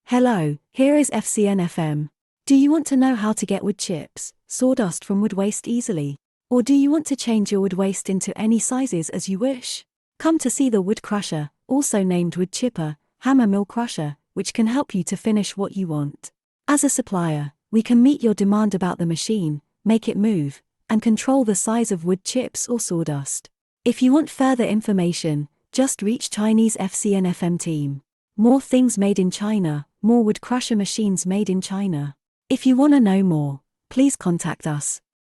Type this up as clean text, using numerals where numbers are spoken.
Hello, here is FCNFM. Do you want to know how to get wood chips, sawdust from wood waste easily? Or do you want to change your wood waste into any sizes as you wish? Come to see the wood crusher, also named wood chipper, hammer mill crusher, which can help you to finish what you want. As a supplier, we can meet your demand about the machine, make it move, and control the size of wood chips or sawdust. If you want further information, just reach Chinese FCNFM team. More things made in China, more wood crusher machines made in China. If you want to know more, please contact us.